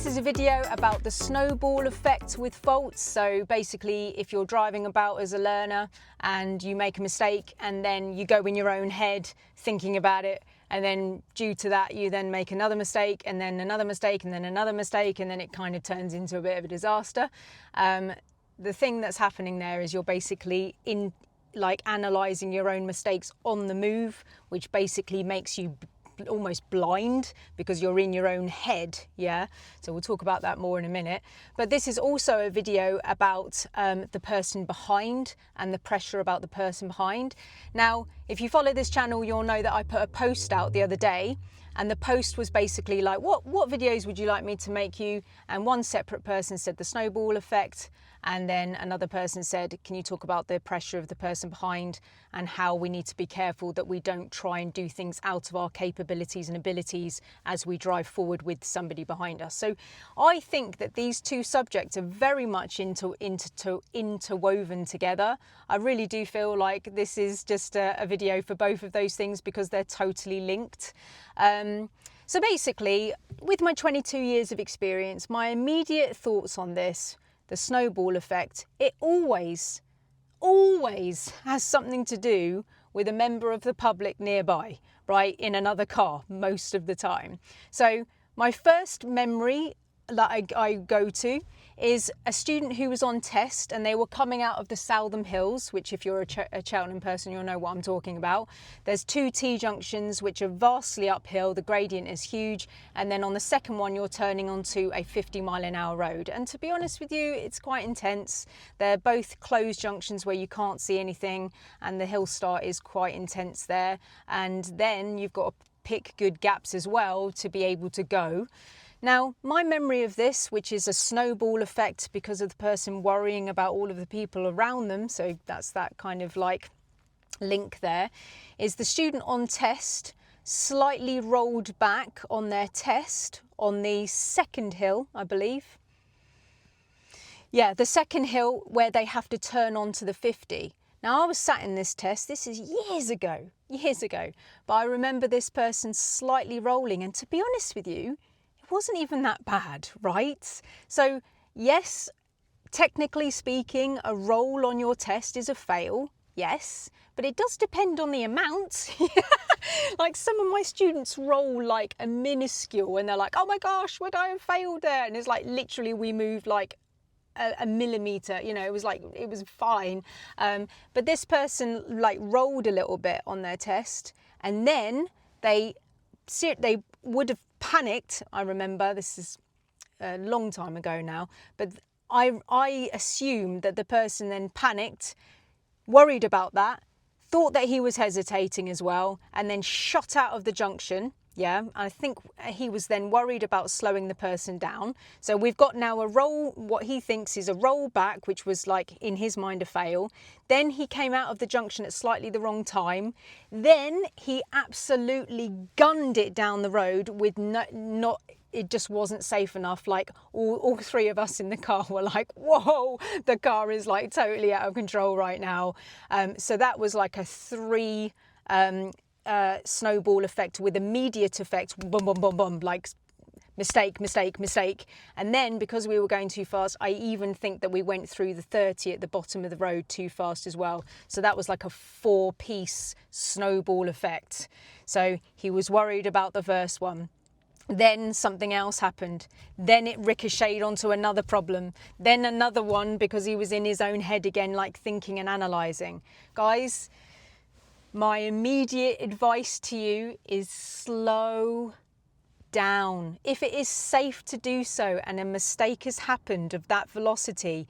is a video about the snowball effect with faults. So basically, if you're driving about as a learner and you make a mistake and then you go in your own head thinking about it, and then due to that you then make another mistake and then another mistake and then another mistake, and then it kind of turns into a bit of a disaster. The thing that's happening there is you're basically analysing your own mistakes on the move, which basically makes you almost blind because you're in your own head. Yeah, so we'll talk about that more in a minute. But this is also a video about the person behind and the pressure about the person behind. Now, if you follow this channel, you'll know that I put a post out the other day, and the post was basically like, what videos would you like me to make you? And one separate person said the snowball effect, and then another person said, can you talk about the pressure of the person behind and how we need to be careful that we don't try and do things out of our capabilities and abilities as we drive forward with somebody behind us. So I think that these two subjects are very much interwoven together. I really do feel like this is just a video for both of those things because they're totally linked. So basically, with my 22 years of experience, my immediate thoughts on this, the snowball effect, it always has something to do with a member of the public nearby, right, in another car most of the time. So my first memory that I go to is a student who was on test, and they were coming out of the Southam Hills, which if you're a Cheltenham person, you'll know what I'm talking about. There's two T-junctions which are vastly uphill, the gradient is huge, and then on the second one you're turning onto a 50-mile-an-hour road. And to be honest with you, it's quite intense. They're both closed junctions where you can't see anything, and the hill start is quite intense there. And then you've got to pick good gaps as well to be able to go. Now, my memory of this, which is a snowball effect because of the person worrying about all of the people around them, so that's that kind of like link there, is the student on test slightly rolled back on their test on the second hill, I believe. Yeah, the second hill where they have to turn onto the 50. Now, I was sat in this test, this is years ago, but I remember this person slightly rolling, and to be honest with you, wasn't even that bad, right? So yes, technically speaking, a roll on your test is a fail, yes, but it does depend on the amount. Like some of my students roll like a minuscule and they're like, oh my gosh, would I have failed there? And it's like literally we moved like a millimeter, you know, it was fine. But this person like rolled a little bit on their test, and then they would have panicked. I remember, this is a long time ago now, but I assumed that the person then panicked, worried about that, thought that he was hesitating as well, and then shot out of the junction. Yeah, I think he was then worried about slowing the person down. So we've got now a roll, what he thinks is a roll back, which was like in his mind a fail. Then he came out of the junction at slightly the wrong time. Then he absolutely gunned it down the road with it just wasn't safe enough. Like all three of us in the car were like, whoa, the car is like totally out of control right now. So that was like a three snowball effect with immediate effect, boom, boom, boom, boom, like mistake. And then because we were going too fast, I even think that we went through the 30 at the bottom of the road too fast as well. So that was like a 4-piece snowball effect. So he was worried about the first one. Then something else happened. Then it ricocheted onto another problem. Then another one because he was in his own head again, like thinking and analysing. Guys, my immediate advice to you is slow down. If it is safe to do so and a mistake has happened of that velocity,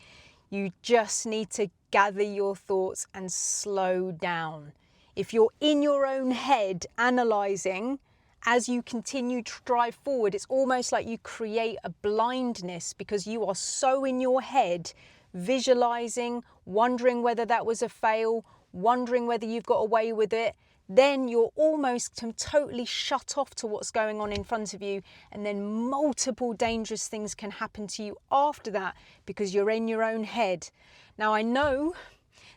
you just need to gather your thoughts and slow down. If you're in your own head analysing, as you continue to drive forward, it's almost like you create a blindness because you are so in your head, visualising, wondering whether that was a fail, wondering whether you've got away with it. Then you're almost totally shut off to what's going on in front of you, and then multiple dangerous things can happen to you after that because you're in your own head. Now, I know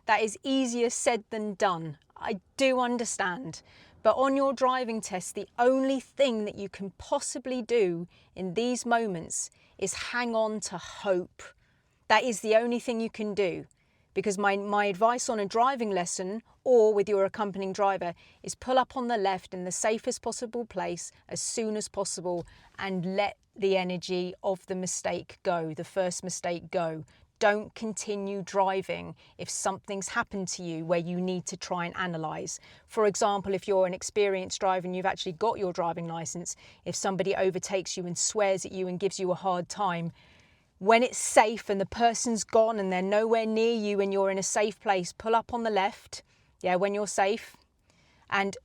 that is easier said than done. I do understand, But on your driving test, the only thing that you can possibly do in these moments is hang on to hope. That is the only thing you can do. Because my advice on a driving lesson or with your accompanying driver is pull up on the left in the safest possible place as soon as possible and let the energy of the mistake go, the first mistake go. Don't continue driving if something's happened to you where you need to try and analyse. For example, if you're an experienced driver and you've actually got your driving licence, if somebody overtakes you and swears at you and gives you a hard time, when it's safe and the person's gone and they're nowhere near you and you're in a safe place, pull up on the left, when you're safe, and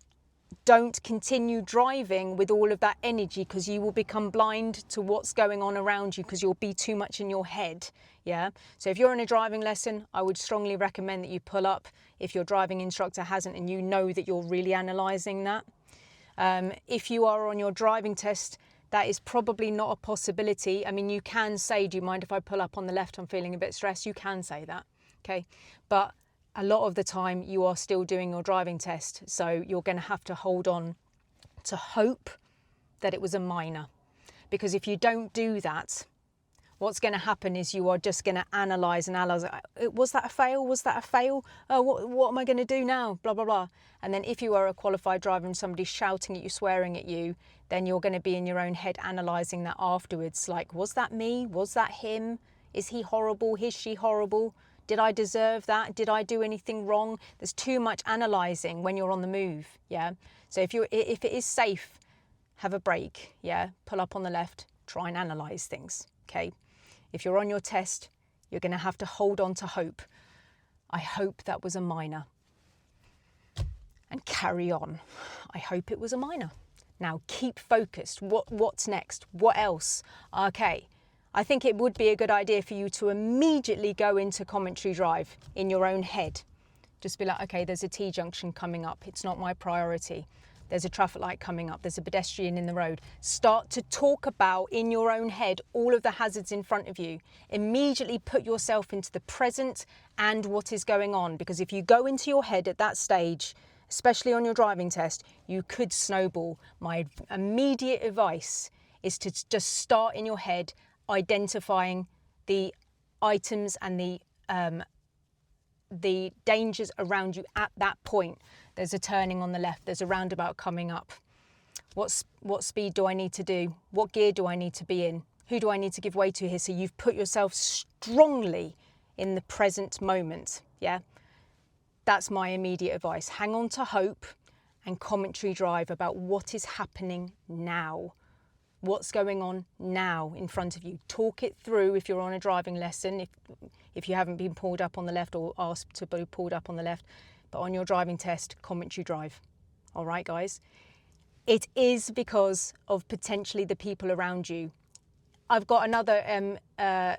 don't continue driving with all of that energy because you will become blind to what's going on around you because you'll be too much in your head, So if you're in a driving lesson, I would strongly recommend that you pull up if your driving instructor hasn't and you know that you're really analysing that. If you are on your driving test, that is probably not a possibility. I mean, you can say, do you mind if I pull up on the left? I'm feeling a bit stressed. You can say that, okay? But a lot of the time you are still doing your driving test. So you're going to have to hold on to hope that it was a minor. Because if you don't do that, what's going to happen is you are just going to analyse and analyse. Was that a fail? Was that a fail? Oh, what am I going to do now? Blah, blah, blah. And then if you are a qualified driver and somebody's shouting at you, swearing at you, then you're going to be in your own head analysing that afterwards. Like, was that me? Was that him? Is he horrible? Is she horrible? Did I deserve that? Did I do anything wrong? There's too much analysing when you're on the move, So if it is safe, have a break, Pull up on the left, try and analyse things, okay? If you're on your test, you're going to have to hold on to hope. I hope that was a minor. And carry on. I hope it was a minor. Now keep focused. What's next? What else? Okay. I think it would be a good idea for you to immediately go into commentary drive in your own head. Just be like, okay, there's a T-junction coming up. It's not my priority. There's a traffic light coming up. There's a pedestrian in the road. Start to talk about in your own head all of the hazards in front of you. Immediately put yourself into the present and what is going on. Because if you go into your head at that stage, especially on your driving test, you could snowball. My immediate advice is to just start in your head identifying the items and the dangers around you at that point. There's a turning on the left, there's a roundabout coming up. What speed do I need to do? What gear do I need to be in? Who do I need to give way to here? So you've put yourself strongly in the present moment, That's my immediate advice. Hang on to hope and commentary drive about what is happening now. What's going on now in front of you. Talk it through if you're on a driving lesson, if you haven't been pulled up on the left or asked to be pulled up on the left. But on your driving test, commentary drive. All right, guys? It is because of potentially the people around you. I've got another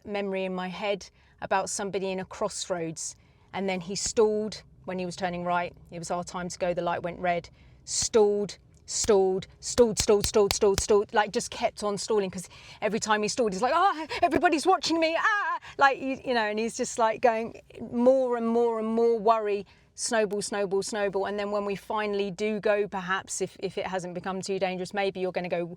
memory in my head about somebody in a crossroads and then he stalled when he was turning right. It was our time to go. The light went red. Stalled, like just kept on stalling because every time he stalled, he's like, everybody's watching me, and he's just like going more and more and more worry, snowball. And then when we finally do go, perhaps if it hasn't become too dangerous, maybe you're going to go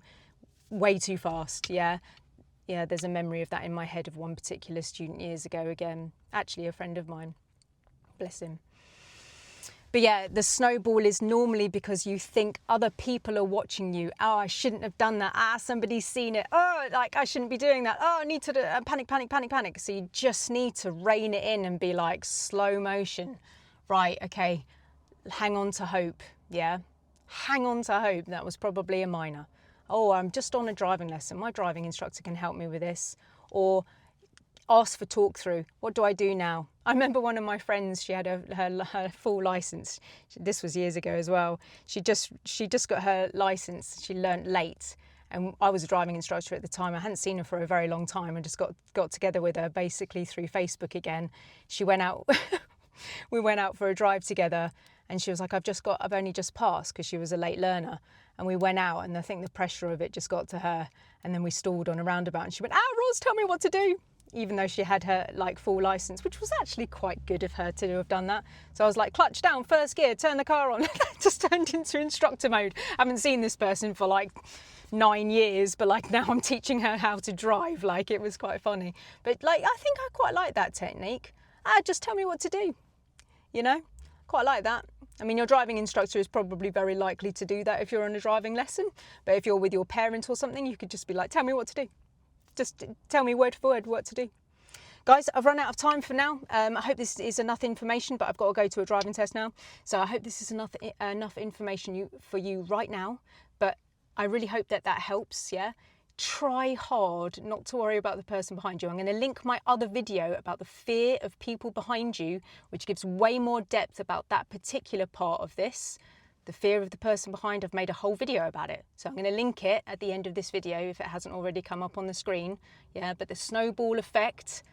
way too fast, there's a memory of that in my head of one particular student years ago again, actually a friend of mine, bless him. But the snowball is normally because you think other people are watching you. Oh, I shouldn't have done that. Somebody's seen it. Oh, I shouldn't be doing that. Oh, I need to panic. So you just need to rein it in and be like slow motion. Right, okay, hang on to hope, Hang on to hope. That was probably a minor. Oh, I'm just on a driving lesson. My driving instructor can help me with this. Or ask for talk through. What do I do now? I remember one of my friends, she had her full license. This was years ago as well. She just got her license. She learnt late. And I was a driving instructor at the time. I hadn't seen her for a very long time. I just got together with her basically through Facebook again. She went out, we went out for a drive together and she was like, I've only just passed because she was a late learner. And we went out and I think the pressure of it just got to her. And then we stalled on a roundabout and she went, Roz, tell me what to do. even though she had her like full license, which was actually quite good of her to have done that. So I was like, clutch down, first gear, turn the car on. Just turned into instructor mode. I haven't seen this person for like 9 years, but like now I'm teaching her how to drive. Like, it was quite funny. But like, I think I quite like that technique. Just tell me what to do, you know? Quite like that. I mean, your driving instructor is probably very likely to do that if you're on a driving lesson. But if you're with your parent or something, you could just be like, tell me what to do. Just tell me word for word what to do. Guys, I've run out of time for now. I hope this is enough information, but I've got to go to a driving test now. So I hope this is enough information for you right now. But I really hope that helps, yeah? Try hard not to worry about the person behind you. I'm going to link my other video about the fear of people behind you, which gives way more depth about that particular part of this. The fear of the person behind, I've made a whole video about it. So I'm going to link it at the end of this video if it hasn't already come up on the screen. Yeah, but the snowball effect,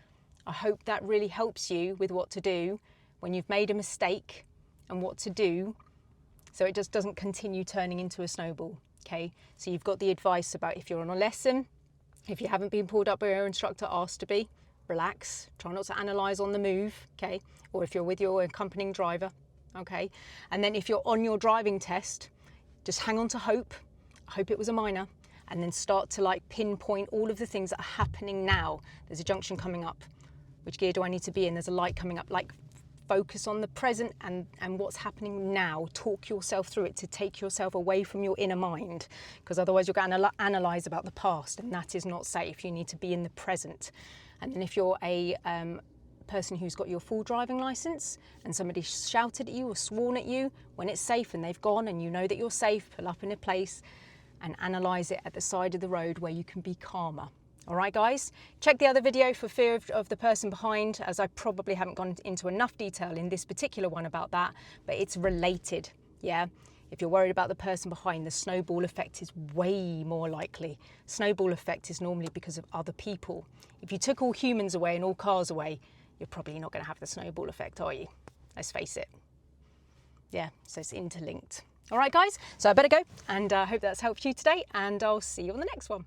I hope that really helps you with what to do when you've made a mistake and what to do so it just doesn't continue turning into a snowball. Okay, so you've got the advice about if you're on a lesson, if you haven't been pulled up by your instructor, asked to be, relax, try not to analyse on the move, okay, or if you're with your accompanying driver, okay, and then if you're on your driving test, just hang on to hope. I hope it was a minor, and then start to like pinpoint all of the things that are happening now. There's a junction coming up. Which gear do I need to be in? There's a light coming up. Like, focus on the present and what's happening now. Talk yourself through it to take yourself away from your inner mind, because otherwise you're going to analyse about the past, and that is not safe. You need to be in the present. And then if you're a person who's got your full driving licence and somebody shouted at you or sworn at you, when it's safe and they've gone and you know that you're safe, pull up in a place and analyse it at the side of the road where you can be calmer. All right, guys, check the other video for fear of the person behind, as I probably haven't gone into enough detail in this particular one about that, but it's related, yeah? If you're worried about the person behind, the snowball effect is way more likely. Snowball effect is normally because of other people. If you took all humans away and all cars away, you're probably not going to have the snowball effect, are you? Let's face it. Yeah, so it's interlinked. All right, guys, so I better go, and I hope that's helped you today, and I'll see you on the next one.